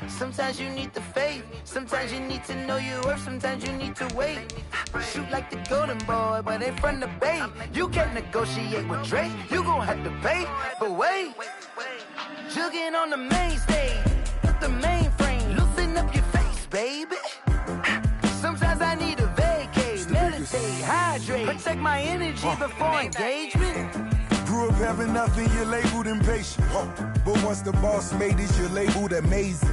Sometimes you need the faith. Sometimes you need to know your worth. Sometimes you need to wait. Shoot like the golden boy, but they from the Bay. You can't negotiate with Drake. You gon' have to pay. But wait, jugging on the main stage. Put the mainframe. Loosen up your face, baby. Sometimes I need a vacate. Meditate, hydrate. Protect my energy before engagement. Grew up having nothing, you're labeled impatient. But once the boss made it, you're labeled amazing.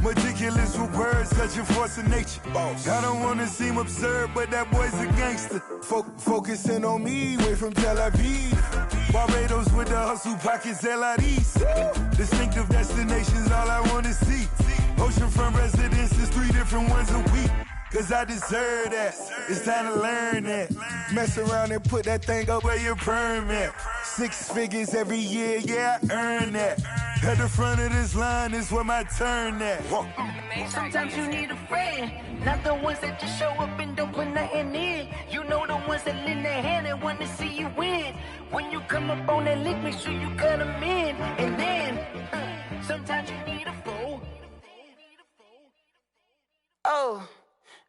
Meticulous with words, such a force of nature. I don't wanna seem absurd, but that boy's a gangster. Focusing on me, way from Tel Aviv. Barbados with the hustle pockets, LIDs. Distinctive destinations, all I wanna see. Oceanfront residences, 3 different ones a week. Cause I deserve that, it's time to learn that. Mess around and put that thing up where your permit. 6 figures every year, yeah, I earn that. At the front of this line is where my turn at. Sometimes you need a friend, not the ones that just show up and don't put nothing in. You know the ones that lend their hand and want to see you win. When you come up on that lick, make sure you cut them in. And then, sometimes you need a fool. Oh.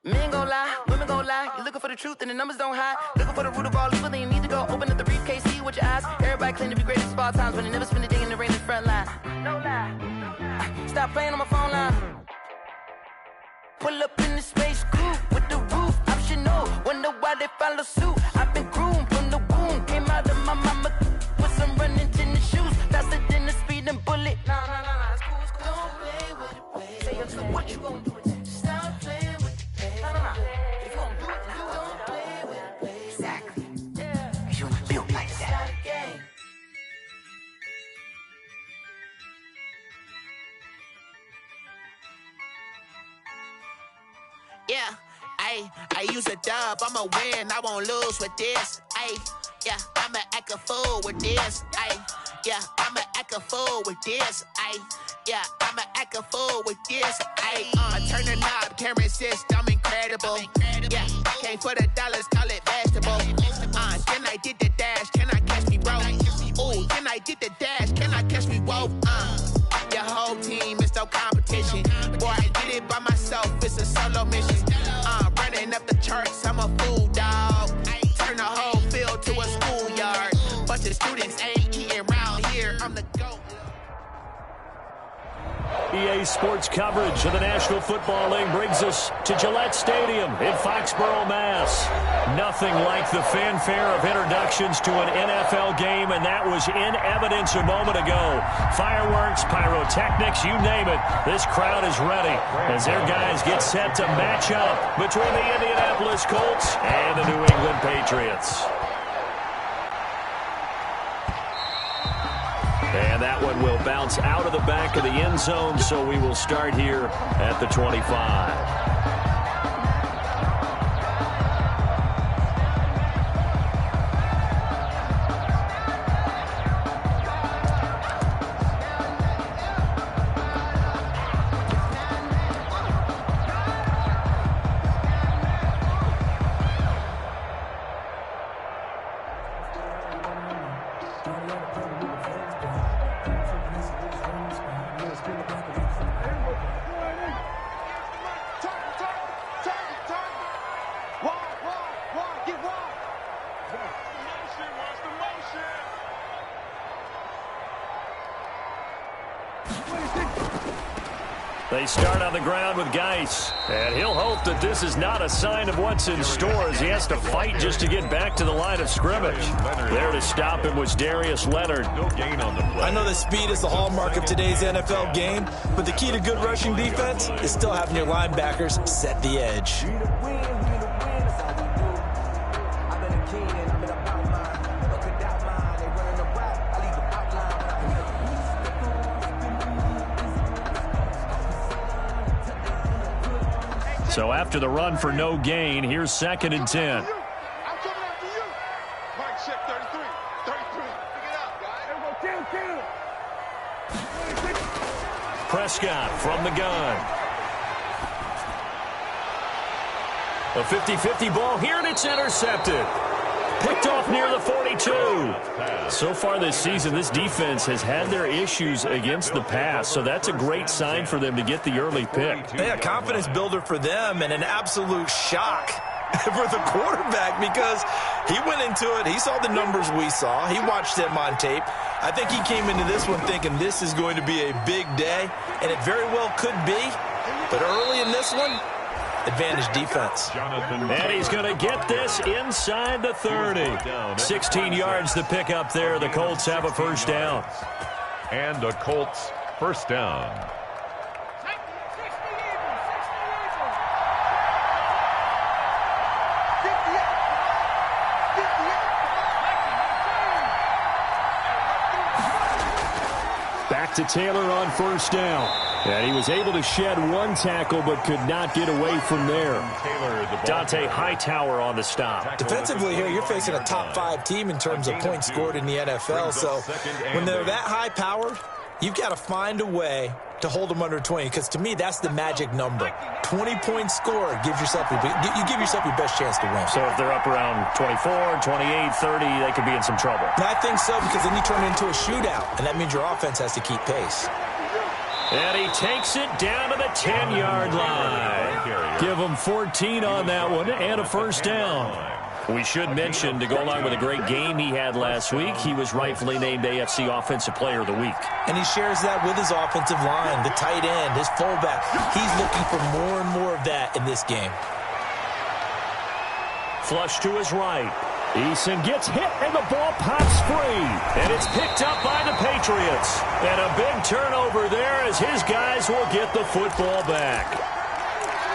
Men gon' lie, women gon' lie. You're looking for the truth and the numbers don't hide. Looking for the root of all evil, then you need to go open up the briefcase, see with your eyes. Everybody claim to be greatest of all times, but they never spend a day in the rain in the front line. No lie. Stop playing on my phone line. Pull up in the space coupe with the roof optional. Wonder why they follow suit. I've been groomed from the womb. Came out of my mama with some running tennis shoes. Faster than the speeding bullet. Nah, it's cool, it's cool. Don't play with it, play. Say so what you gon' do with it? Stop playing with it. If you don't do it, then you don't play with it. Exactly. Yeah. You ain't built like that. Yeah, I use a dub, I'ma win, I won't lose with this. Yeah, I'ma act a fool with this. Yeah, I'ma act a fool with this. Yeah, I'ma act a fool with this. I turn the knob, can't resist, I'm incredible. Yeah, came for the dollars, call it vegetable. Then I did the dash, can I catch me, bro? Ooh, then I did the dash, can I catch me, whoa? Your whole team is no competition. Boy, I did it by myself, it's a solo mission. Running up the charts, I'm a fool, dog. Turn the whole field to a schoolyard. Bunch of students ain't eating round here, I'm the GOAT. EA Sports coverage of the National Football League brings us to Gillette Stadium in Foxborough, Mass. Nothing like the fanfare of introductions to an NFL game, and that was in evidence a moment ago. Fireworks, pyrotechnics, you name it. This crowd is ready as their guys get set to match up between the Indianapolis Colts and the New England Patriots. And that one will bounce out of the back of the end zone, so we will start here at the 25. They start on the ground with Geis, and he'll hope that this is not a sign of what's in store as he has to fight just to get back to the line of scrimmage. There to stop him was Darius Leonard. No gain on the play. I know that speed is the hallmark of today's NFL game, but the key to good rushing defense is still having your linebackers set the edge. So after the run for no gain, here's 2nd and 10. I'm coming after you. Mike, check 33. 33. Pick it up, guys. Prescott from the gun. A 50-50 ball here, and it's intercepted. Picked off near the 42. So far this season, this defense has had their issues against the pass, so that's a great sign for them to get the early pick. Yeah, confidence builder for them and an absolute shock for the quarterback because he went into it. He saw the numbers we saw. He watched them on tape. I think he came into this one thinking this is going to be a big day, and it very well could be. But early in this one, advantage defense. And he's going to get this inside the 30. 16 yards to pick up there. The Colts have a first down. And the Colts first down. Back to Taylor on first down. And he was able to shed one tackle but could not get away from there. Dante Hightower on the stop. Defensively here, you're facing a top 5 team in terms of points scored in the NFL. So when they're that high-powered, you've got to find a way to hold them under 20, because to me, that's the magic number. 20 points scored gives yourself you give yourself your best chance to win. So if they're up around 24, 28, 30, they could be in some trouble. And I think so, because then you turn it into a shootout, and that means your offense has to keep pace. And he takes it down to the 10-yard line. Give him 14 on that one and a first down. We should mention, to go along with a great game he had last week, he was rightfully named AFC Offensive Player of the Week. And he shares that with his offensive line, the tight end, his fullback. He's looking for more and more of that in this game. Flush to his right. Eason gets hit, and the ball pops free. And it's picked up by the Patriots. And a big turnover there as his guys will get the football back.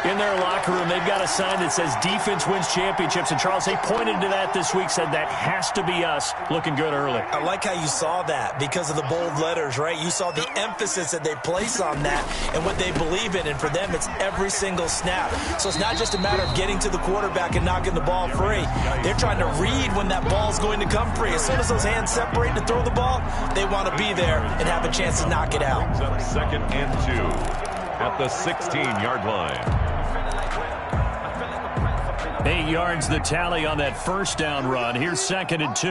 In their locker room, they've got a sign that says defense wins championships. And, Charles, they pointed to that this week, said that has to be us, looking good early. I like how you saw that because of the bold letters, right? You saw the emphasis that they place on that and what they believe in. And for them, it's every single snap. So it's not just a matter of getting to the quarterback and knocking the ball free. They're trying to read when that ball's going to come free. As soon as those hands separate to throw the ball, they want to be there and have a chance to knock it out. Second and 2 at the 16-yard line. 8 yards the tally on that first down run. Here's second and 2.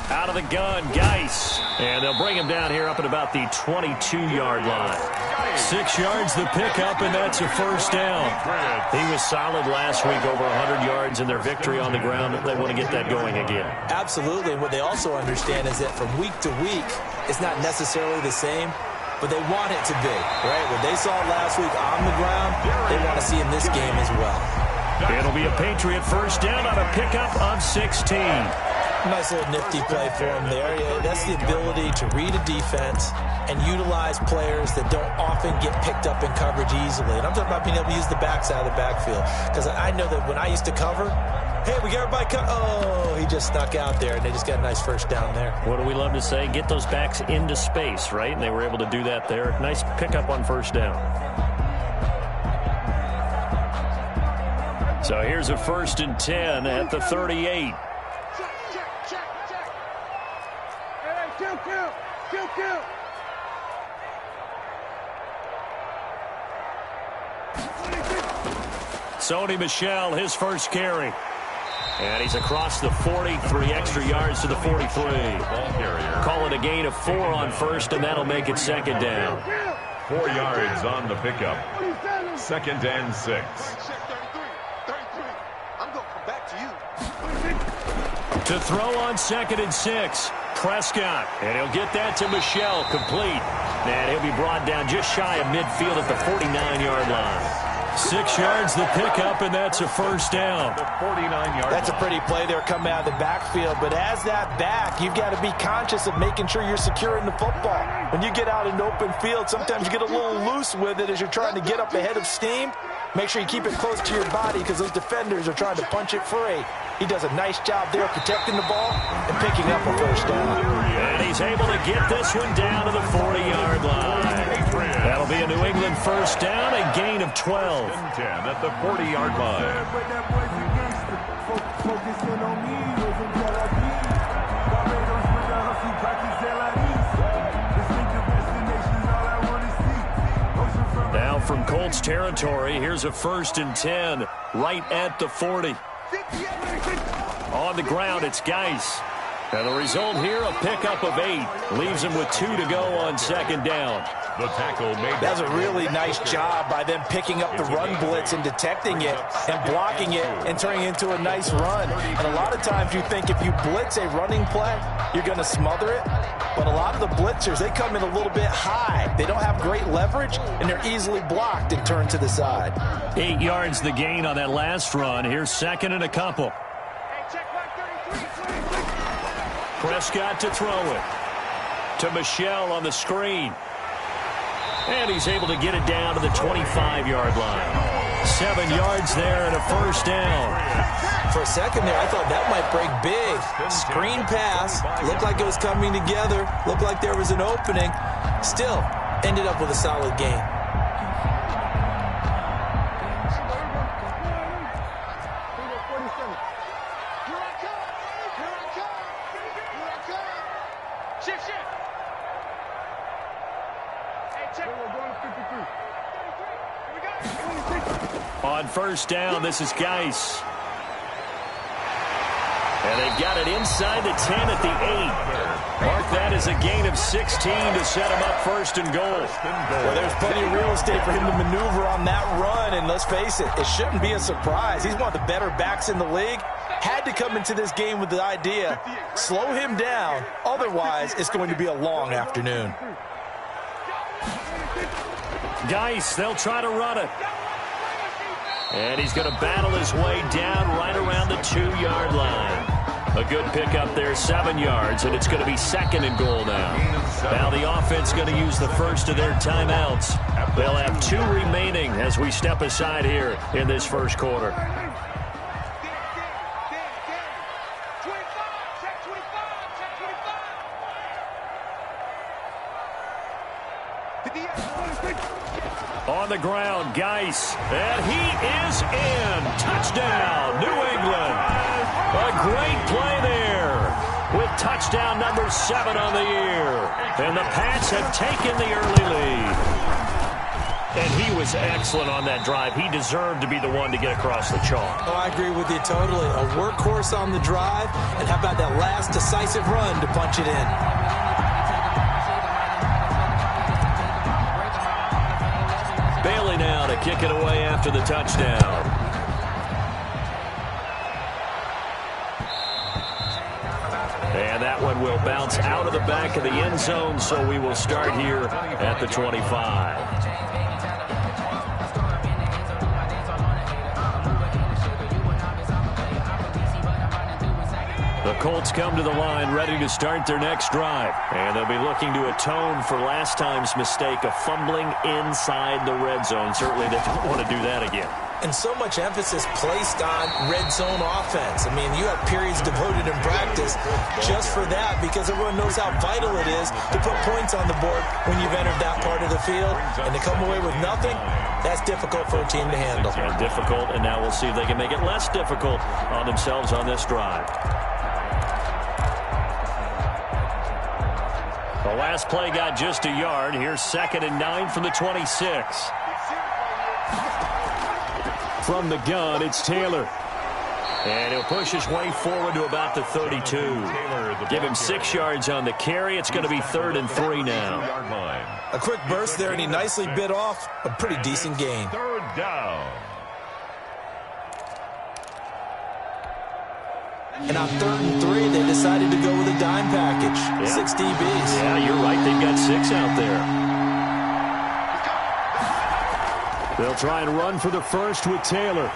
Out of the gun, Geis. And they'll bring him down here up at about the 22-yard line. 6 yards the pickup, and that's a first down. He was solid last week, over 100 yards in their victory on the ground. They want to get that going again. Absolutely. And what they also understand is that from week to week, it's not necessarily the same, but they want it to be, right? What they saw last week on the ground, they want to see in this game as well. It'll be a Patriot first down on a pickup of 16. Nice little nifty play for him there. Yeah, that's the ability to read a defense and utilize players that don't often get picked up in coverage easily. And I'm talking about being able to use the backside of the backfield. Because I know that when I used to cover, hey, we got everybody cut. Oh, he just snuck out there, and they just got a nice first down there. What do we love to say? Get those backs into space, right? And they were able to do that there. Nice pickup on first down. So here's a first and 10 at the 38. Sony Michel, his first carry. And he's across the 40, 3 extra yards to the 43. Call it a gain of 4 on first, and that'll make it second down. 4 yards on the pickup. Second and 6. To throw on second and 6. Prescott, and he'll get that to Michel, complete. And he'll be brought down just shy of midfield at the 49-yard line. 6 yards the pickup, and that's a first down. 49-yard. That's a pretty play there coming out of the backfield. But as that back, you've got to be conscious of making sure you're securing the football. When you get out in open field, sometimes you get a little loose with it as you're trying to get up ahead of steam. Make sure you keep it close to your body because those defenders are trying to punch it free. He does a nice job there protecting the ball and picking up a first down. And he's able to get this one down to the 40-yard line. That'll be a New England first down, a gain of 12. 10 at the 40-yard line. Patriots territory. Here's a 1st and 10 right at the 40. On the ground, it's Geis. And the result here, a pickup of 8. Leaves him with 2 to go on 2nd down. The tackle made. That's a really nice job by them picking up the run blitz and detecting it and blocking it and turning it into a nice run. And a lot of times you think if you blitz a running play, you're going to smother it. But a lot of the blitzers, they come in a little bit high. They don't have great leverage, and they're easily blocked and turned to the side. 8 yards the gain on that last run. Here's 2nd and a couple. Prescott to throw it. To Michel on the screen. And he's able to get it down to the 25-yard line. 7 yards there and a 1st down. For a second there, I thought that might break big. Screen pass. Looked like it was coming together. Looked like there was an opening. Still, ended up with a solid game. On 1st down, this is Geis. And they've got it inside the 10 at the 8. Mark that as a gain of 16 to set him up 1st and goal. Well, there's plenty of real estate for him to maneuver on that run, and let's face it, it shouldn't be a surprise. He's one of the better backs in the league. Had to come into this game with the idea, slow him down, otherwise it's going to be a long afternoon. Geis, they'll try to run it. And he's going to battle his way down right around the 2-yard line. A good pickup there, 7 yards, and it's going to be 2nd and goal now. Now the offense going to use the first of their timeouts. They'll have 2 remaining as we step aside here in this 1st quarter. On the ground, Geis, and he is in. Touchdown, New England. A great play there with touchdown number 7 on the year. And the Pats have taken the early lead. And he was excellent on that drive. He deserved to be the one to get across the chalk. Oh, I agree with you totally. A workhorse on the drive, and how about that last decisive run to punch it in? Bailey now to kick it away after the touchdown. And that one will bounce out of the back of the end zone, so we will start here at the 25. The Colts come to the line ready to start their next drive. And they'll be looking to atone for last time's mistake of fumbling inside the red zone. Certainly they don't want to do that again. And so much emphasis placed on red zone offense. I mean, you have periods devoted in practice just for that because everyone knows how vital it is to put points on the board when you've entered that part of the field. And to come away with nothing, that's difficult for a team to handle. And difficult, and now we'll see if they can make it less difficult on themselves on this drive. The last play got just a yard. Here's 2nd and 9 from the 26. From the gun, it's Taylor. And he'll push his way forward to about the 32. Give him 6 yards on the carry. It's going to be 3rd and 3 now. A quick burst there, and he nicely bit off a pretty decent gain. 3rd down. And on 3rd and 3, they decided to go with a dime package. Yeah. 6 DBs. Yeah, you're right. They've got 6 out there. They'll try and run for the first with Taylor.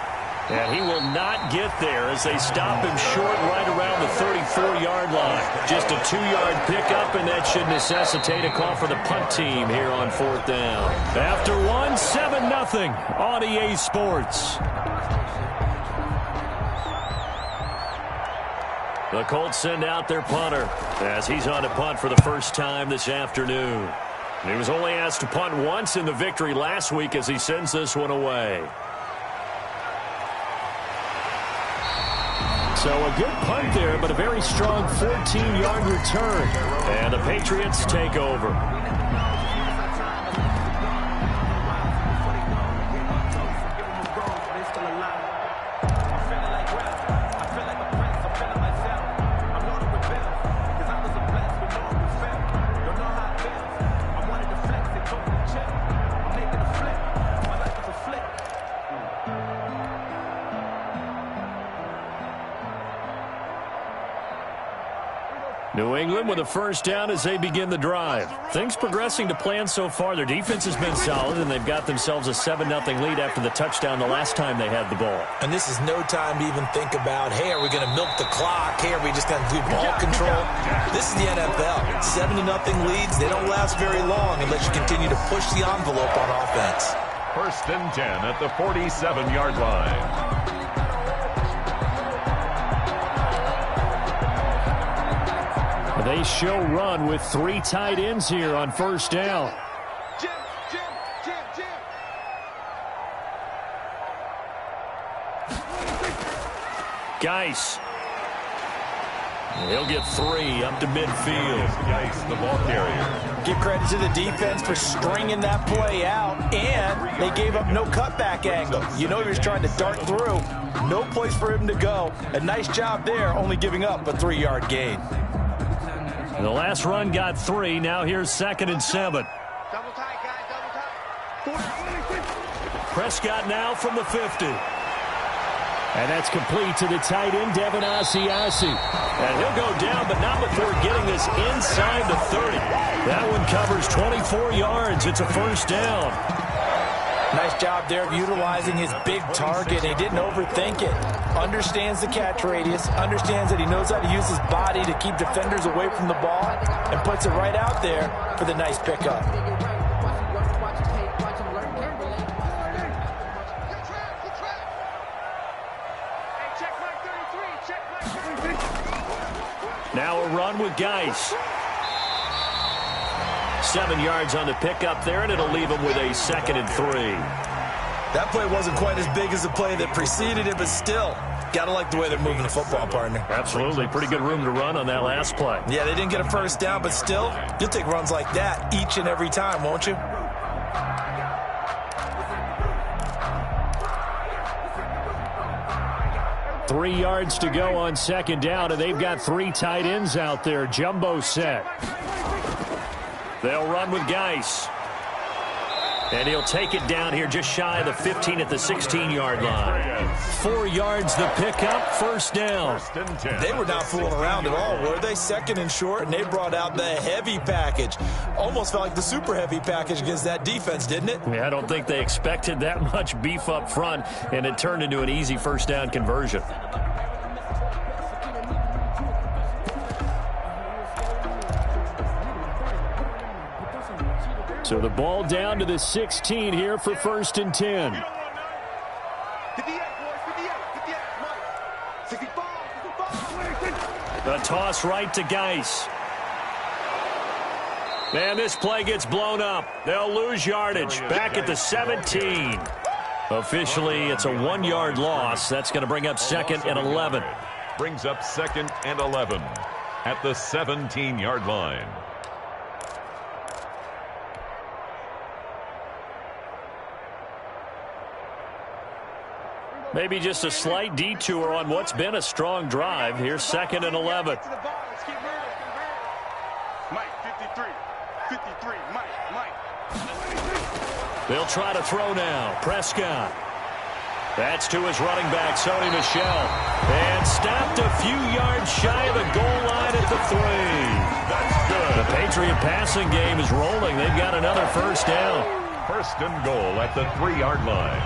And he will not get there as they stop him short right around the 34-yard line. Just a 2-yard pickup, and that should necessitate a call for the punt team here on 4th down. After one, 7-0 on EA Sports. The Colts send out their punter as he's on to punt for the first time this afternoon. He was only asked to punt once in the victory last week as he sends this one away. So a good punt there, but a very strong 14-yard return. And the Patriots take over. New England with a first down as they begin the drive. Things progressing to plan so far. Their defense has been solid, and they've got themselves a 7-0 lead after the touchdown the last time they had the ball. And this is no time to even think about, hey, are we going to milk the clock? Hey, are we just going to do ball control? This is the NFL. 7-0 leads, they don't last very long unless you continue to push the envelope on offense. First and 10 at the 47-yard line. They show run with 3 tight ends here on first down. Jim. Geis. He'll get 3 up to midfield. Geis, the ball carrier. Give credit to the defense for stringing that play out, and they gave up no cutback angle. You know he was trying to dart through. No place for him to go. A nice job there, only giving up a 3-yard gain. The last run got 3. Now here's 2nd and 7. Double tight, guys, double tight. Prescott now from the 50. And that's complete to the tight end, Devin Asiasi. And he'll go down, but not before getting this inside the 30. That one covers 24 yards. It's a first down. Nice job there of utilizing his big target. He didn't overthink it. Understands the catch radius, understands that he knows how to use his body to keep defenders away from the ball, and puts it right out there for the nice pickup. Now a run with Geis. 7 yards on the pickup there, and it'll leave him with a 2nd and 3. That play wasn't quite as big as the play that preceded it, but still, gotta like the way they're moving the football, partner. Absolutely. Pretty good room to run on that last play. Yeah, they didn't get a first down, but still, you'll take runs like that each and every time, won't you? Three yards to go on 2nd down, and they've got 3 tight ends out there. Jumbo set. They'll run with Geis. And he'll take it down here just shy of the 15 at the 16-yard line. 4 yards the pickup, first down. They were not fooling around at all, were they? 2nd and short, and they brought out the heavy package. Almost felt like the super heavy package against that defense, didn't it? Yeah, I don't think they expected that much beef up front, and it turned into an easy first down conversion. So the ball down to the 16 here for 1st and 10. 58, boys, 58, 65. The toss right to Geis. Man, this play gets blown up. They'll lose yardage. Back at the 17. Officially, it's a 1-yard loss. That's going to bring up 2nd and 11. Brings up 2nd and 11 at the 17-yard line. Maybe just a slight detour on what's been a strong drive. Here's 2nd and 11. Mike, 53, Mike. They'll try to throw now. Prescott. That's to his running back, Sony Michel. And stopped a few yards shy of the goal line at the 3. That's good. The Patriot passing game is rolling. They've got another first down. 1st and goal at the 3-yard line.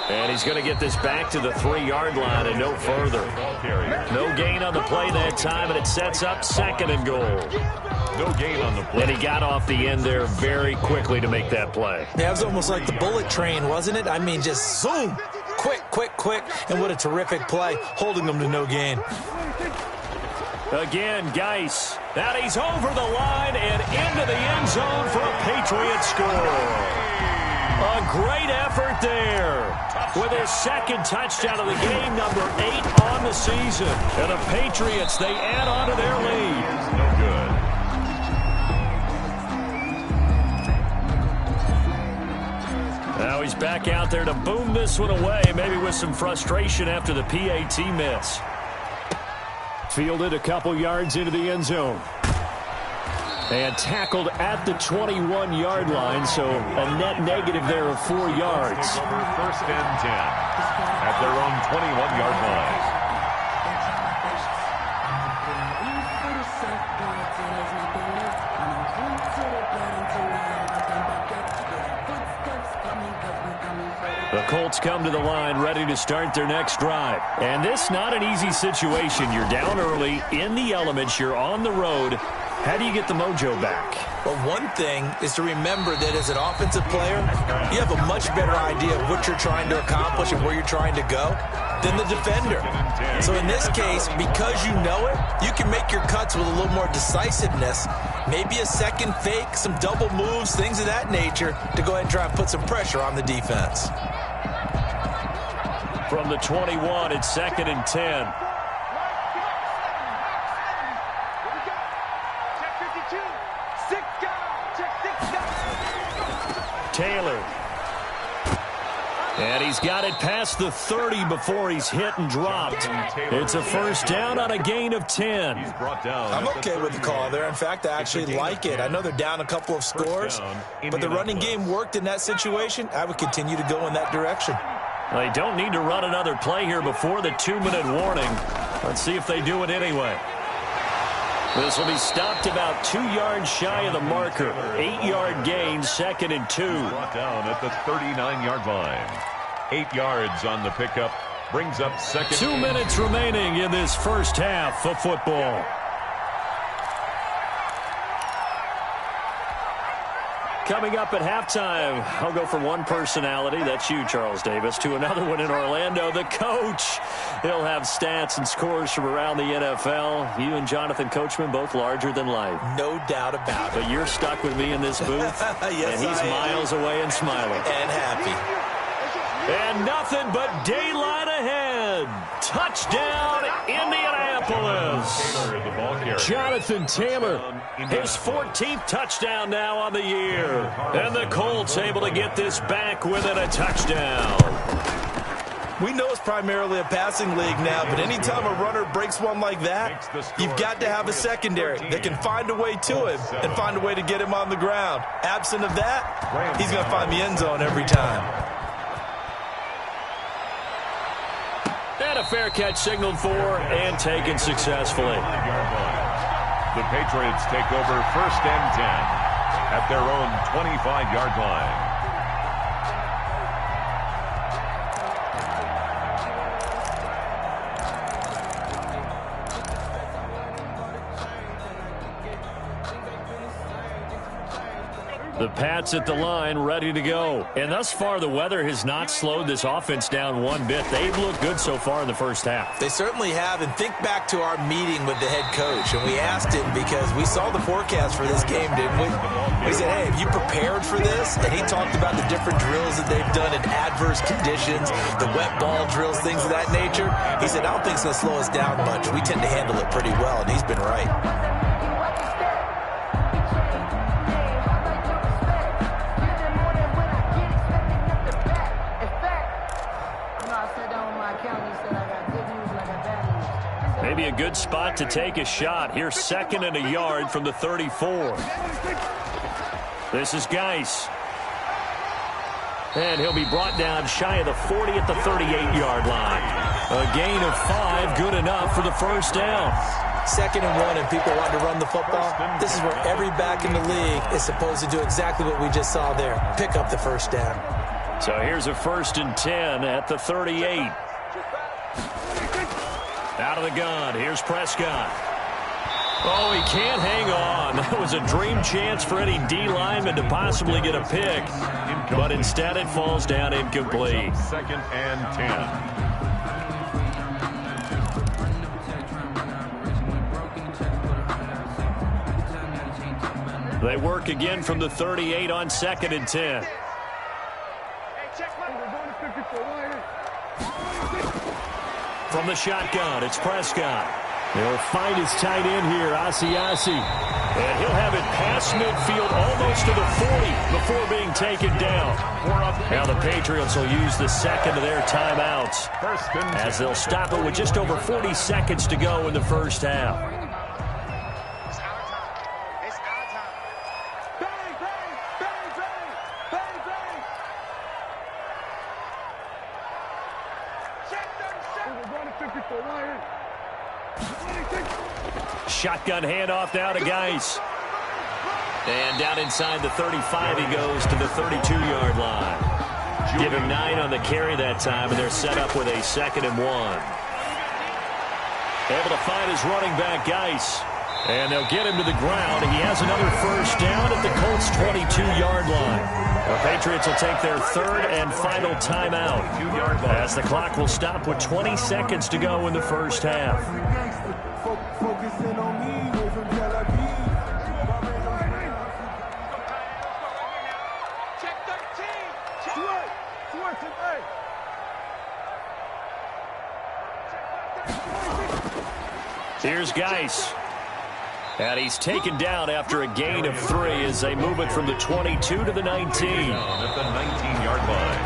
And he's going to get this back to the 3-yard line and no further. No gain on the play that time, and it sets up 2nd and goal. No gain on the play. And he got off the end there very quickly to make that play. Yeah, it was almost like the bullet train, wasn't it? I mean, just zoom. Quick. And what a terrific play, holding them to no gain. Again, Geis. Now he's over the line and into the end zone for a Patriot score. A great effort there with his 2nd touchdown of the game, number 8 on the season. And the Patriots, they add on to their lead. No good. Now he's back out there to boom this one away, maybe with some frustration after the PAT miss. Fielded a couple yards into the end zone. And tackled at the 21-yard line, so a net negative there of 4 yards. First and 10 at their own 21-yard line. The Colts come to the line ready to start their next drive. And this not an easy situation. You're down early, in the elements, you're on the road. How do you get the mojo back? Well, one thing is to remember that as an offensive player, you have a much better idea of what you're trying to accomplish and where you're trying to go than the defender. So in this case, because you know it, you can make your cuts with a little more decisiveness, maybe a second fake, some double moves, things of that nature, to go ahead and try and put some pressure on the defense. From the 21, it's 2nd and 10. Taylor. And he's got it past the 30 before he's hit and dropped. It's a first down on a gain of 10. I'm okay with the call there. In fact, I actually like it. I know they're down a couple of scores, but the running game worked in that situation. I would continue to go in that direction. They don't need to run another play here before the 2-minute warning. Let's see if they do it anyway. This will be stopped about 2 yards shy of the marker. 8-yard gain, 2nd and 2. Brought down at the 39-yard line. 8 yards on the pickup. Brings up 2nd. 2 minutes remaining in this first half of football. Coming up at halftime, I'll go from one personality, that's you, Charles Davis, to another one in Orlando, the coach. He'll have stats and scores from around the NFL. You and Jonathan Coachman, both larger than life. No doubt about it. But you're stuck with me in this booth, yes, and he's miles away and smiling. And happy. And nothing but daylight ahead. Touchdown, Indianapolis. Jonathan Taylor, his 14th touchdown now on the year. And the Colts able to get this back within a touchdown. We know it's primarily a passing league now, but anytime a runner breaks one like that, you've got to have a secondary that can find a way to him and find a way to get him on the ground. Absent of that, he's going to find the end zone every time. And a fair catch signaled for and taken successfully. The Patriots take over 1st and 10 at their own 25-yard line. The Pats at the line, ready to go. And thus far, the weather has not slowed this offense down one bit. They've looked good so far in the first half. They certainly have. And think back to our meeting with the head coach. And we asked him because we saw the forecast for this game, didn't we? We said, hey, have you prepared for this? And he talked about the different drills that they've done in adverse conditions, the wet ball drills, things of that nature. He said, I don't think it's going to slow us down much. We tend to handle it pretty well, and he's been right. Maybe a good spot to take a shot. Here's 2nd and a yard from the 34. This is Geis. And he'll be brought down shy of the 40 at the 38-yard line. A gain of 5, good enough for the first down. 2nd and 1, and people want to run the football. This is where every back in the league is supposed to do exactly what we just saw there. Pick up the first down. So here's a 1st and 10 at the 38. Out of the gun. Here's Prescott. Oh, he can't hang on. That was a dream chance for any D lineman to possibly get a pick. But instead it falls down incomplete. 2nd and 10. They work again from the 38 on 2nd and 10. From the shotgun, it's Prescott. They'll find his tight end here, Asiasi. And he'll have it past midfield almost to the 40 before being taken down. Now the Patriots will use the second of their timeouts as they'll stop it with just over 40 seconds to go in the first half. Shotgun handoff now to Geis. And down inside the 35 he goes to the 32-yard line. Give him 9 on the carry that time, and they're set up with a 2nd and 1. Able to find his running back, Geis. And they'll get him to the ground. He has another first down at the Colts' 22-yard line. The Patriots will take their 3rd and final timeout as the clock will stop with 20 seconds to go in the first half. Here's Geis. And he's taken down after a gain of 3 as they move it from the 22 to the 19. At the 19-yard line.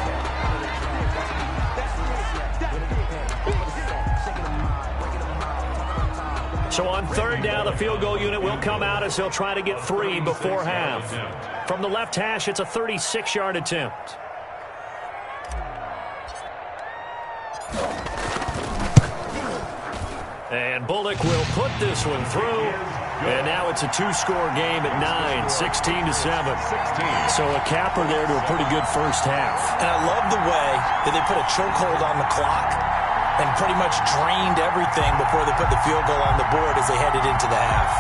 So on 3rd down, the field goal unit will come out as they'll try to get 3 before half. From the left hash, it's a 36-yard attempt. And Bullock will put this one through. And now it's a 2-score game at 9, 16-7. So a capper there to a pretty good first half. And I love the way that they put a chokehold on the clock and pretty much drained everything before they put the field goal on the board as they headed into the half.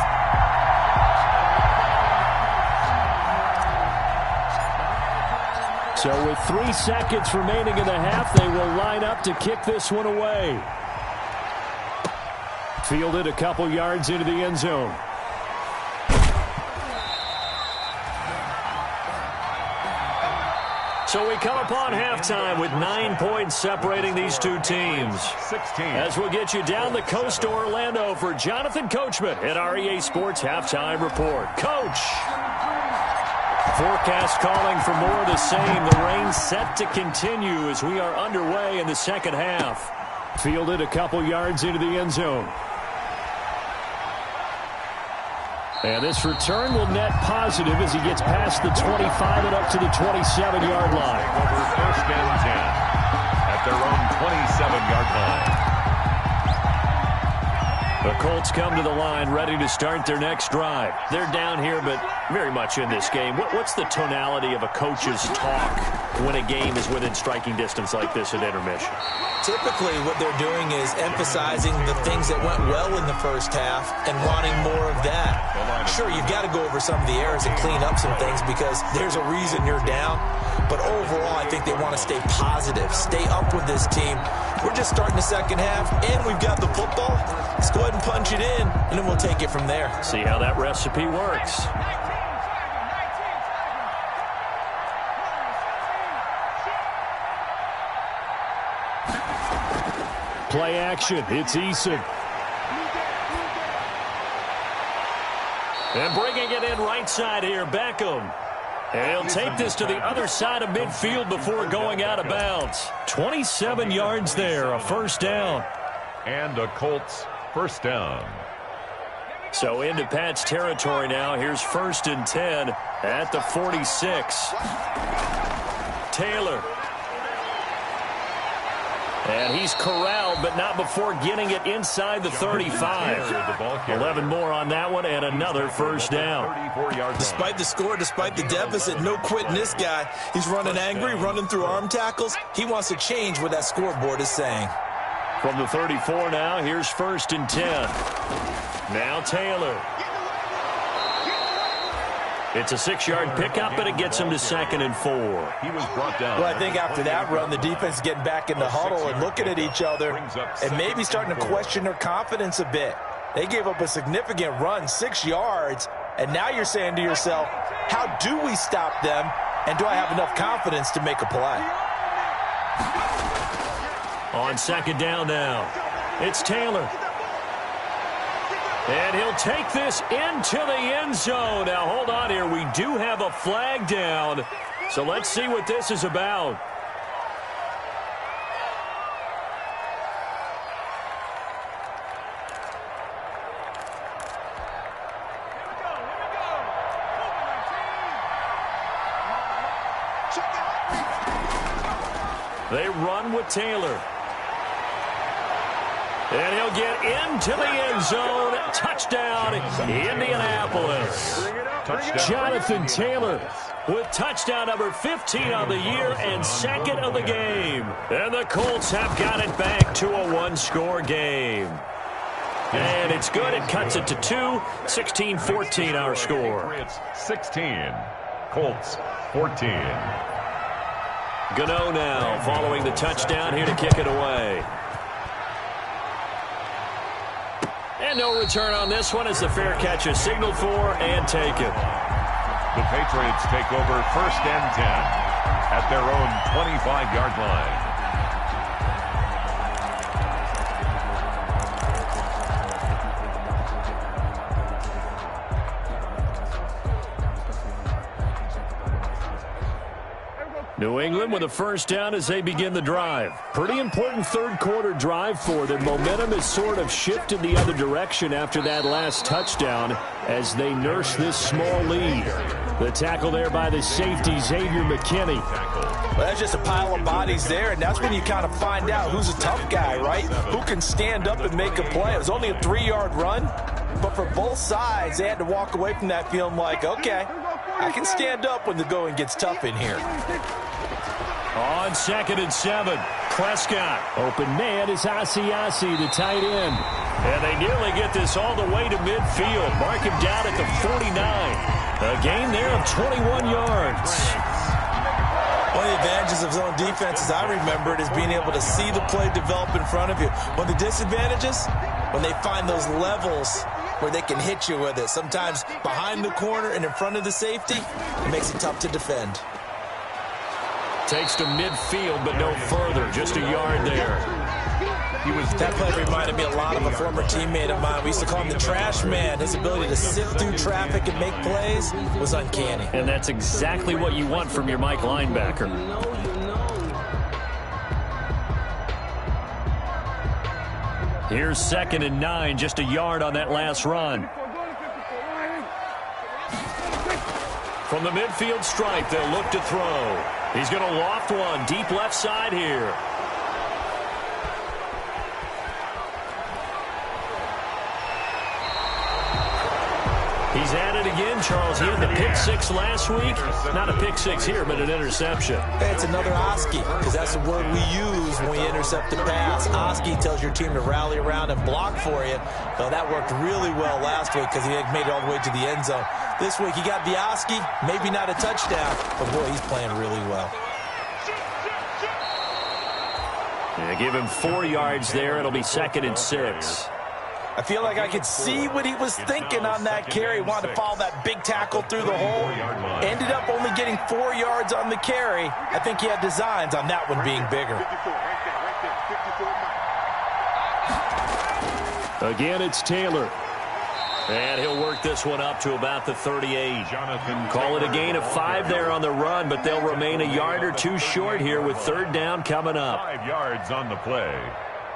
So with 3 seconds remaining in the half, they will line up to kick this one away. Fielded a couple yards into the end zone. So we come upon halftime with 9 points separating these two teams. 16. As we'll get you down the coast to Orlando for Jonathan Coachman at our EA Sports Halftime Report. Coach! Forecast calling for more of the same. The rain set to continue as we are underway in the second half. Fielded a couple yards into the end zone. And this return will net positive as he gets past the 25 and up to the 27-yard line. Over 1st and 10 at their own 27-yard line. The Colts come to the line ready to start their next drive. They're down here, but very much in this game. What's the tonality of a coach's talk when a game is within striking distance like this at intermission? Typically, what they're doing is emphasizing the things that went well in the first half and wanting more of that. Sure, you've got to go over some of the errors and clean up some things because there's a reason you're down. But overall, I think they want to stay positive, stay up with this team. We're just starting the second half, and we've got the football. Let's go ahead and punch it in, and then we'll take it from there. See how that recipe works. Play action. It's Eason. And bringing it in right side here, Beckham. And he'll take this to the other side of midfield before going out of bounds. 27 yards there, a first down. And a Colts first down. So into Pat's territory now. Here's 1st and 10 at the 46. Taylor. And he's corralled, but not before getting it inside the 35. 11 more on that one, and another first down. Despite the score, despite the deficit, no quitting this guy. He's running angry, running through arm tackles. He wants to change what that scoreboard is saying. From the 34 now, here's 1st and 10. Now Taylor. It's a 6-yard pickup, but it gets him to 2nd and 4. He was brought down. Well, I think after that run, the defense is getting back in the huddle and looking at each other and maybe starting to question their confidence a bit. They gave up a significant run, 6 yards, and now you're saying to yourself, how do we stop them, and do I have enough confidence to make a play? On 2nd down now, it's Taylor. And he'll take this into the end zone. Now, hold on here. We do have a flag down. So let's see what this is about. They run with Taylor. And he'll get into the end zone. Touchdown, Indianapolis. Jonathan Taylor with touchdown number 15 on the year and second of the game. And the Colts have got it back to a one-score game. And it's good. It cuts it to 2. 16-14 our score. It's 16. Colts 14. Gano now following the touchdown here to kick it away. And no return on this one as the fair catch is signaled for and taken. The Patriots take over 1st and 10 at their own 25-yard line. New England with a first down as they begin the drive. Pretty important third-quarter drive for them. Momentum has sort of shifted the other direction after that last touchdown as they nurse this small lead. The tackle there by the safety, Xavier McKinney. Well, that's just a pile of bodies there, and that's when you kind of find out who's a tough guy, right? Who can stand up and make a play. It was only a 3-yard run, but for both sides, they had to walk away from that feeling like, okay, I can stand up when the going gets tough in here. On 2nd and 7, Prescott. Open man is Asiasi, the tight end. And they nearly get this all the way to midfield. Mark him down at the 49. A gain there of 21 yards. One of the advantages of zone defense, as I remember it, is being able to see the play develop in front of you. One of the disadvantages, when they find those levels where they can hit you with it. Sometimes behind the corner and in front of the safety, it makes it tough to defend. Takes to midfield, but no further. Just a yard there. That play reminded me a lot of a former teammate of mine. We used to call him the trash man. His ability to sift through traffic and make plays was uncanny. And that's exactly what you want from your Mike linebacker. Here's 2nd and 9, just a yard on that last run. From the midfield stripe, they'll look to throw. He's going to loft one deep left side here. He's at it again, Charles. He had the pick 6 last week. Not a pick 6 here, but an interception. Hey, it's another Oski, because that's the word we use when we intercept the pass. Oski tells your team to rally around and block for you. Well, that worked really well last week because he made it all the way to the end zone. This week he got the Oski, maybe not a touchdown, but boy, he's playing really well. Yeah, give him 4 yards there. It'll be 2nd and 6. I feel like I could see what he was thinking on that carry. He wanted to follow that big tackle through the hole. Ended up only getting 4 yards on the carry. I think he had designs on that one being bigger. Again, it's Taylor. And he'll work this one up to about the 38. Call it a gain of 5 there on the run, but they'll remain a yard or 2 short here with 3rd down coming up. 5 yards on the play.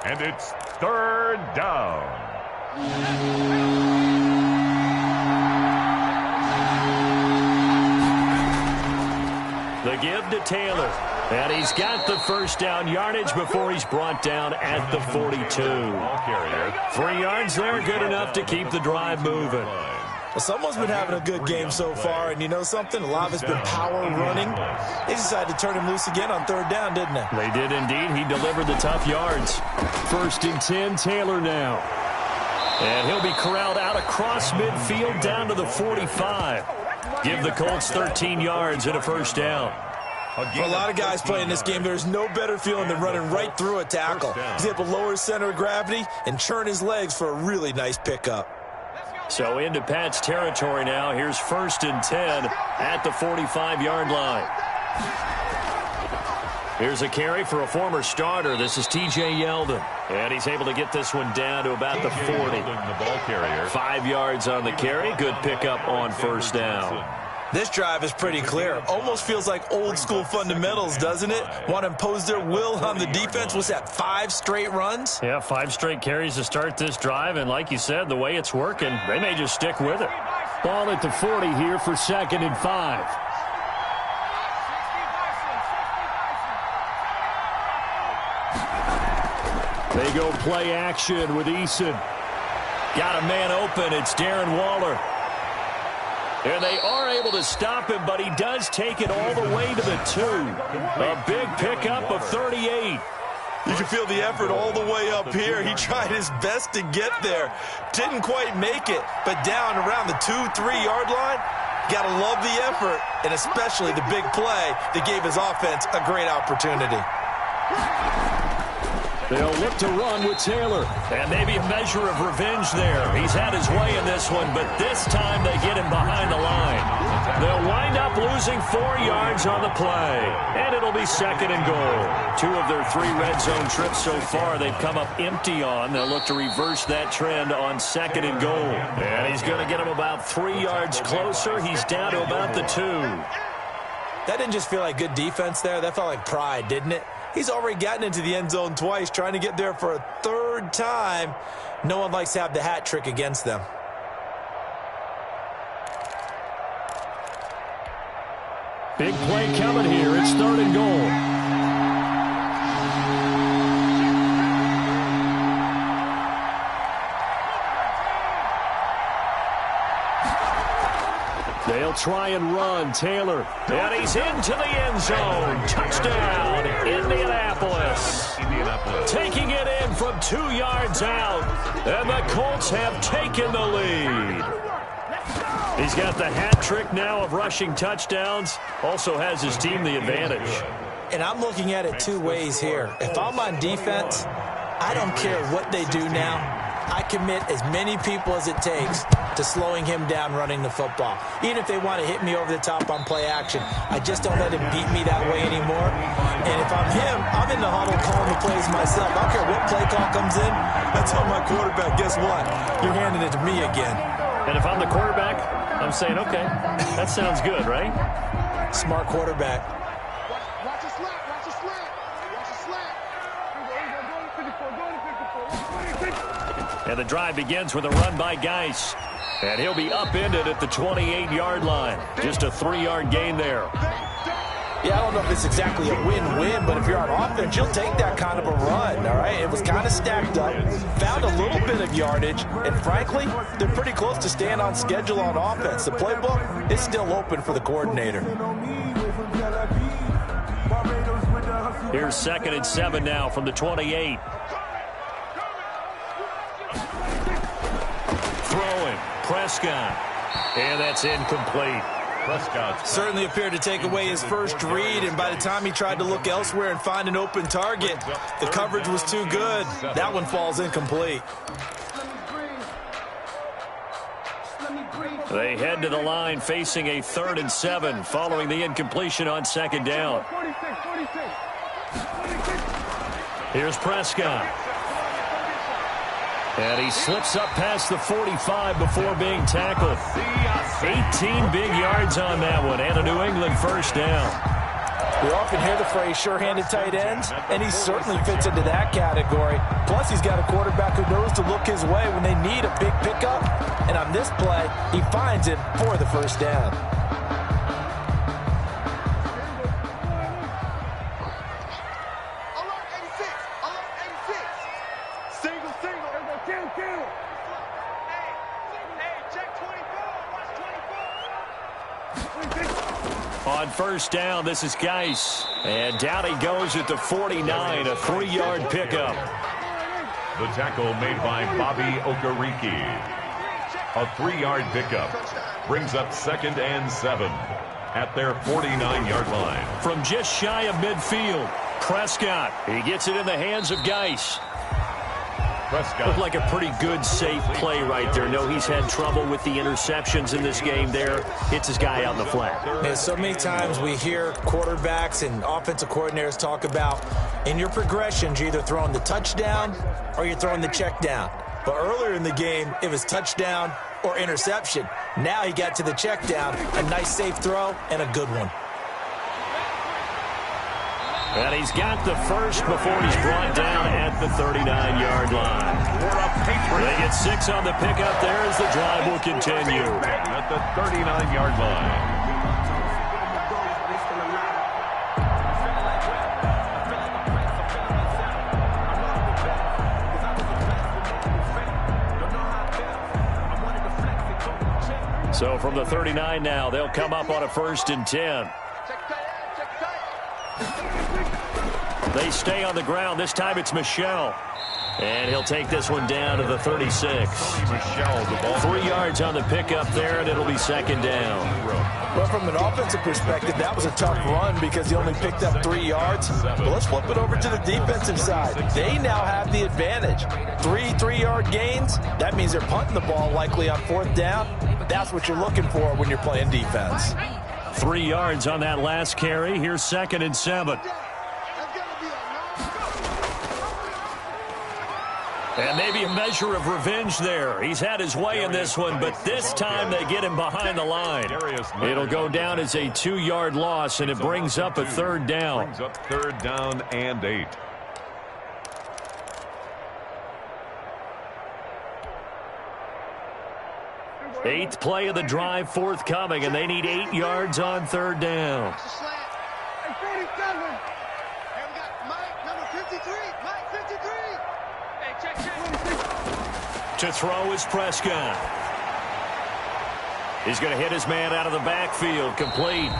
And it's 3rd down. The give to Taylor. And he's got the first down yardage before he's brought down at the 42. 3 yards there, good enough to keep the drive moving. Well, someone's been having a good game so far, and you know something? A lot of it's been power running. They decided to turn him loose again on 3rd down, didn't they? They did indeed. He delivered the tough yards. 1st and 10, Taylor now. And he'll be corralled out across midfield down to the 45. Give the Colts 13 yards and a first down. For a lot of guys playing this game, there's no better feeling than running right through a tackle. He's able to lower his center of gravity and churn his legs for a really nice pickup. So into Pat's territory now. Here's 1st and 10 at the 45-yard line. Here's a carry for a former starter. This is T.J. Yeldon. And he's able to get this one down to about the 40. The ball carrier. 5 yards on the carry. Good pickup on 1st down. This drive is pretty clear. Almost feels like old school fundamentals, doesn't it? Want to impose their will on the defense. Was that 5 straight runs? Yeah, 5 straight carries to start this drive. And like you said, the way it's working, they may just stick with it. Ball at the 40 here for 2nd and 5. They go play action with Eason. Got a man open. It's Darren Waller. And they are able to stop him, but he does take it all the way to the 2. A big pickup of 38. You can feel the effort all the way up here. He tried his best to get there. Didn't quite make it, but down around the 2-3 yard line, gotta love the effort, and especially the big play that gave his offense a great opportunity. They'll look to run with Taylor. And maybe a measure of revenge there. He's had his way in this one, but this time they get him behind the line. They'll wind up losing 4 yards on the play. And it'll be 2nd and goal. 2 of their 3 red zone trips so far they've come up empty on. They'll look to reverse that trend on 2nd and goal. And he's going to get him about 3 yards closer. He's down to about the 2. That didn't just feel like good defense there. That felt like pride, didn't it? He's already gotten into the end zone twice, trying to get there for a 3rd time. No one likes to have the hat trick against them. Big play coming here. It's 3rd and goal. They'll try and run. Taylor. And he's into the end zone. Touchdown, Indianapolis. Taking it in from 2 yards out. And the Colts have taken the lead. He's got the hat trick now of rushing touchdowns. Also has his team the advantage. And I'm looking at it 2 ways here. If I'm on defense, I don't care what they do now. I commit as many people as it takes to slowing him down running the football. Even if they want to hit me over the top on play action, I just don't let him beat me that way anymore. And if I'm him, I'm in the huddle calling the plays myself. I don't care what play call comes in. I tell my quarterback, guess what? You're handing it to me again. And if I'm the quarterback, I'm saying, okay, that sounds good, right? Smart quarterback. Watch a slap. Watch a slap. Watch a slap. And the drive begins with a run by Geis. And he'll be upended at the 28-yard line. Just a 3-yard gain there. Yeah, I don't know if it's exactly a win-win, but if you're on offense, you'll take that kind of a run, all right? It was kind of stacked up, found a little bit of yardage, and frankly, they're pretty close to staying on schedule on offense. The playbook is still open for the coordinator. Here's 2nd and 7 now from the 28. Throwing, Prescott, and that's incomplete. Prescott Certainly appeared to take away his first read, and by the time he tried to look elsewhere and find an open target, the coverage was too good. That one falls incomplete. They head to the line facing a 3rd and 7 following the incompletion on 2nd down. Here's Prescott. And he slips up past the 45 before being tackled. 18 big yards on that one, and a New England first down. We often hear the phrase sure-handed tight ends, and he certainly fits into that category. Plus, he's got a quarterback who knows to look his way when they need a big pickup. And on this play, he finds it for the first down. On first down, this is Geis. And down he goes at the 49, a 3-yard pickup. The tackle made by Bobby Okereke. A 3-yard pickup brings up 2nd and 7 at their 49-yard line. From just shy of midfield, Prescott. He gets it in the hands of Geis. Prescott. Looked like a pretty good, safe play right there. No, he's had trouble with the interceptions in this game there. Hits his guy out in the flat. Man, so many times we hear quarterbacks and offensive coordinators talk about in your progressions, you're either throwing the touchdown or you're throwing the check down. But earlier in the game, it was touchdown or interception. Now he got to the check down, a nice safe throw, and a good one. And he's got the first before he's brought down at the 39-yard line. They get 6 on the pickup there as the drive will continue. At the 39-yard line. So from the 39 now, they'll come up on a 1st and 10. They stay on the ground. This time it's Michel. And he'll take this one down to the 36. 3 yards on the pickup there, and it'll be 2nd down. Well, from an offensive perspective, that was a tough run because he only picked up 3 yards. But let's flip it over to the defensive side. They now have the advantage. 3-3-yard gains. That means they're punting the ball likely on 4th down. That's what you're looking for when you're playing defense. 3 yards on that last carry. Here's 2nd and 7. And maybe a measure of revenge there. He's had his way in this one, but this time they get him behind the line. It'll go down as a 2-yard loss, and it brings up a 3rd down. Brings up 3rd down and 8. Eighth play of the drive forthcoming, and they need 8 yards on 3rd down. To throw is Prescott. He's going to hit his man out of the backfield, complete.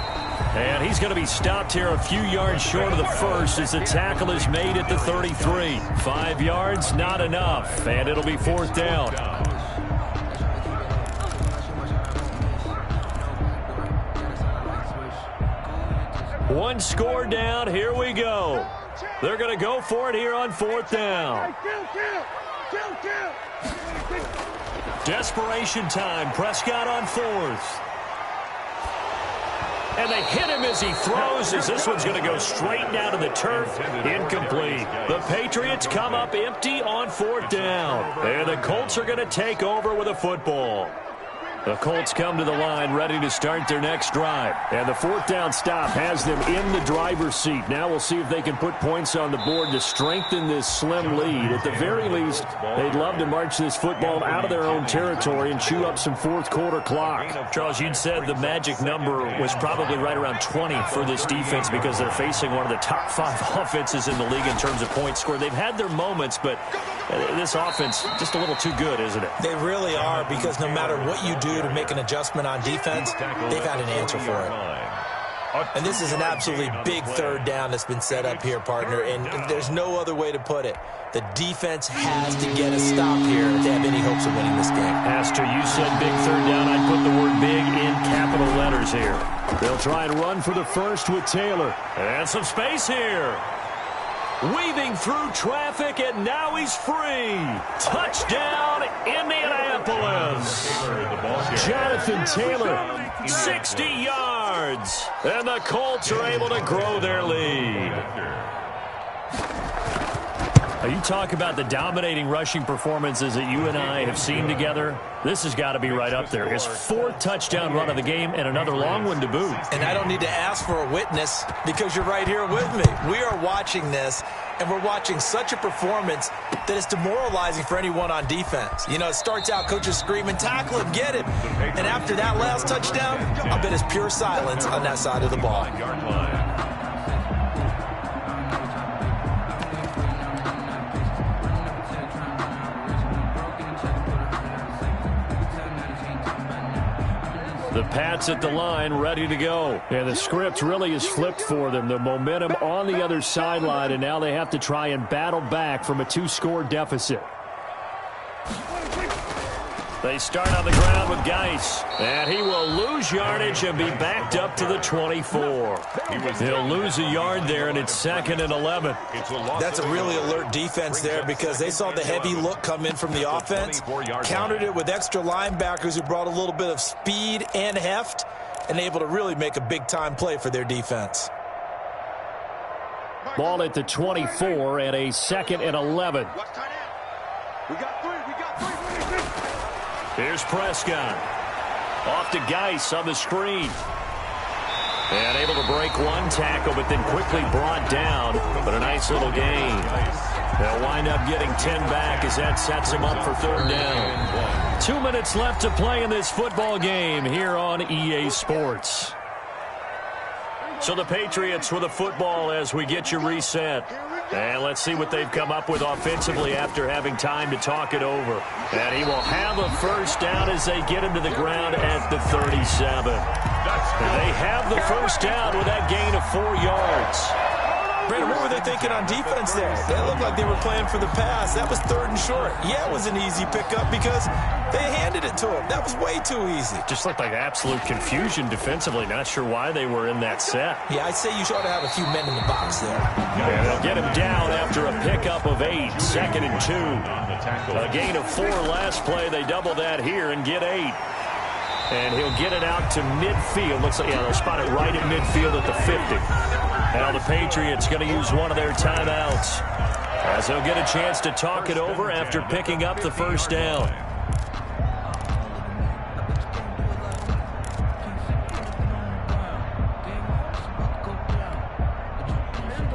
And he's going to be stopped here a few yards short of the 1st as the tackle is made at the 33. 5 yards, not enough, and it'll be 4th down. One score down, here we go. They're going to go for it here on 4th down. Desperation time. Prescott on 4th. And they hit him as he throws, as this one's going to go straight down to the turf. Incomplete. The Patriots come up empty on 4th down. And the Colts are going to take over with a football. The Colts come to the line ready to start their next drive. And the 4th down stop has them in the driver's seat. Now we'll see if they can put points on the board to strengthen this slim lead. At the very least, they'd love to march this football out of their own territory and chew up some 4th quarter clock. Charles, you'd said the magic number was probably right around 20 for this defense because they're facing one of the top 5 offenses in the league in terms of points scored. They've had their moments, but this offense just a little too good, isn't it? They really are, because no matter what you do to make an adjustment on defense, they've had an answer for it. And this is an absolutely big 3rd down that's been set up here, partner, and there's no other way to put it. The defense has to get a stop here if they have any hopes of winning this game. Pastor, you said big 3rd down. I'd put the word big in capital letters here. They'll try and run for the 1st with Taylor. And some space here. Weaving through traffic, and now he's free. Touchdown, Indianapolis. Jonathan Taylor, 60 yards. And the Colts are able to grow their lead. You talk about the dominating rushing performances that you and I have seen together. This has got to be right up there. His 4th touchdown run of the game and another long one to boot. And I don't need to ask for a witness because you're right here with me. We are watching this, and we're watching such a performance that it's demoralizing for anyone on defense. You know, it starts out coaches screaming, tackle him, get him. And after that last touchdown, I'll bet it's pure silence on that side of the ball. The Pats at the line, ready to go. And the script really is flipped for them. The momentum on the other sideline, and now they have to try and battle back from a 2-score deficit. They start on the ground with Geis, and he will lose yardage and be backed up to the 24. He'll lose a yard there, and it's 2nd and 11. That's a really alert defense there because they saw the heavy look come in from the offense, countered it with extra linebackers who brought a little bit of speed and heft, and able to really make a big-time play for their defense. Ball at the 24 and a 2nd and 11. We got 3. Here's Prescott. Off to Geis on the screen. And able to break one tackle, but then quickly brought down. But a nice little gain. They'll wind up getting 10 back as that sets them up for 3rd down. 2 minutes left to play in this football game here on EA Sports. So the Patriots with the football as we get you reset. And let's see what they've come up with offensively after having time to talk it over. And he will have a first down as they get him to the ground at the 37. They have the first down with that gain of 4 yards. Brandon, what were they thinking on defense there? They looked like they were playing for the pass. That was 3rd and short. Yeah, it was an easy pickup because they handed it to him. That was way too easy. Just looked like absolute confusion defensively. Not sure why they were in that set. Yeah, I'd say you ought to have a few men in the box there. And they'll get him down after a pickup of 8. 2nd and 2. A gain of 4 last play. They double that here and get 8. And he'll get it out to midfield. Looks like, yeah, they'll spot it right at midfield at the 50. Now the Patriots going to use one of their timeouts as they'll get a chance to talk it over after picking up the first down.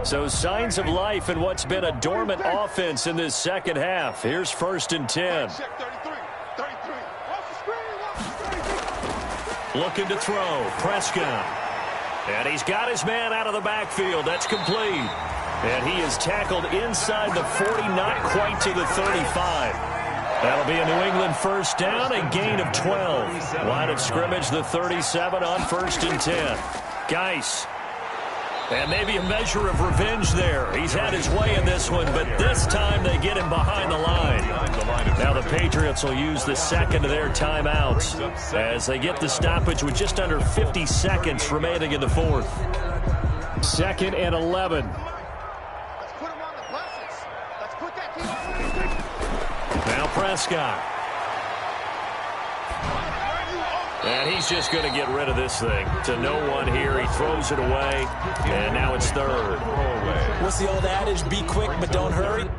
So signs of life in what's been a dormant offense in this second half. Here's 1st and 10. Looking to throw. Prescott. And he's got his man out of the backfield. That's complete. And he is tackled inside the 40, not quite to the 35. That'll be a New England first down, a gain of 12. Line of scrimmage, the 37 on 1st and 10. Geis. And maybe a measure of revenge there. He's had his way in this one, but this time they get him behind the line. Now the Patriots will use the 2nd of their timeouts as they get the stoppage with just under 50 seconds remaining in the 4th. 2nd and 11. Now Prescott. And he's just going to get rid of this thing. To no one here. He throws it away. And now it's 3rd. What's the old adage? Be quick, but don't hurry.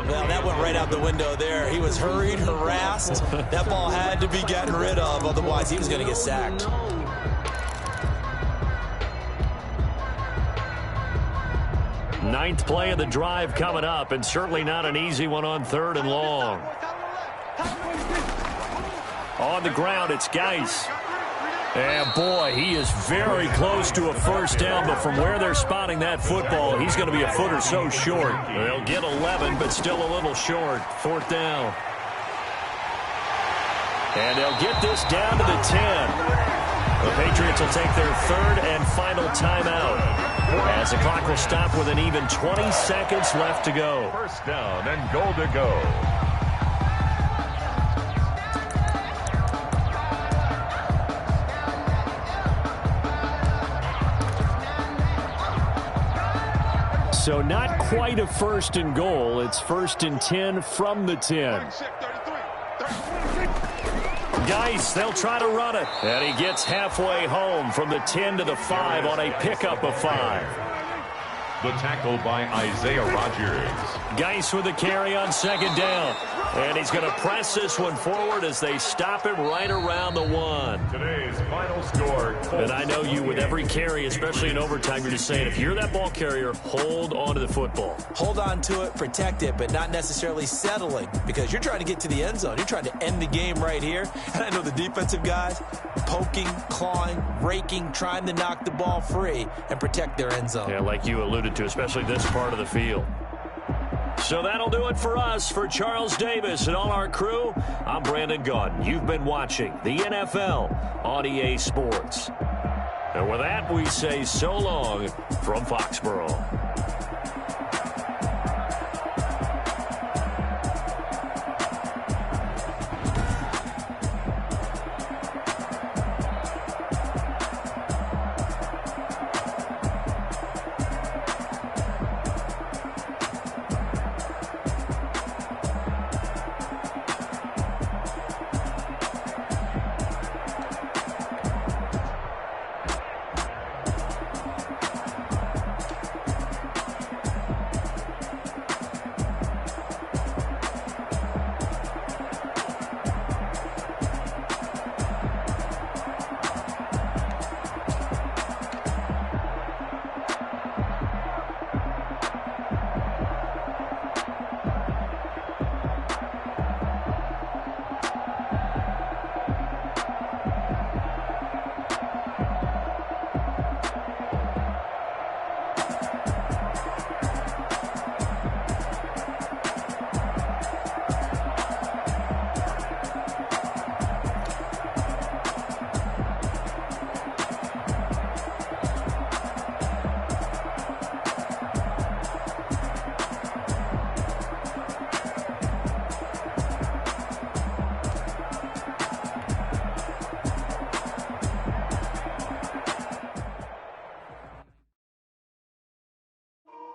Well, that went right out the window there. He was hurried, harassed. That ball had to be gotten rid of, otherwise he was going to get sacked. Ninth play of the drive coming up, and certainly not an easy one on 3rd and long. On the ground, it's Geis. And boy, he is very close to a first down, but from where they're spotting that football, he's going to be a foot or so short. They'll get 11, but still a little short. 4th down. And they'll get this down to the 10. The Patriots will take their 3rd and final timeout as the clock will stop with an even 20 seconds left to go. First down and goal to go. So not quite a 1st and goal. It's 1st and 10 from the 10. Geis, they'll try to run it. And he gets halfway home from the 10 to the 5 on a pickup of 5. The tackle by Isaiah Rodgers. Geis with the carry on 2nd down. And he's going to press this one forward as they stop him right around the 1. Today's final score. And I know you with every carry, especially in overtime, you're just saying, if you're that ball carrier, hold on to the football. Hold on to it, protect it, but not necessarily settling, because you're trying to get to the end zone. You're trying to end the game right here. And I know the defensive guys poking, clawing, raking, trying to knock the ball free and protect their end zone. Yeah, like you alluded to, especially this part of the field. So that'll do it for us. For Charles Davis and all our crew, I'm Brandon Gaudin. You've been watching the NFL on EA Sports. And with that, we say so long from Foxborough.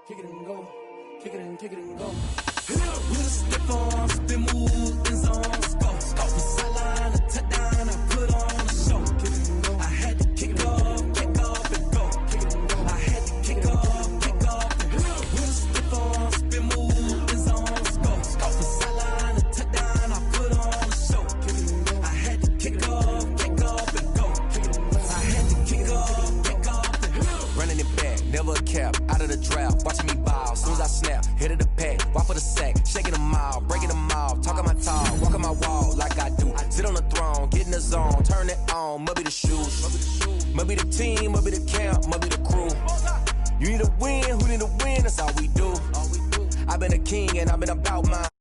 kick it and go, kick it and go. With a stiff arm, spin move, in zone, score. From sideline to touchdown, I put on a show. I had to kick off and go. I had to kick off and go. With a stiff arm, spin move, in zone, score. From sideline to touchdown, I put on a show. I had to kick off and go. I had to kick off and go. Running it back, never a cap, out of the draft, watching me bow. Soon as I snap, hit of the pack, walk for the sack, shaking them out, breaking them out, talking my talk, walking my wall like I do. Sit on the throne, get in the zone, turn it on, maybe the shoes, maybe the team, maybe the camp, maybe the crew. You need a win, who need a win? That's all we do. I've been a king and I've been about mine.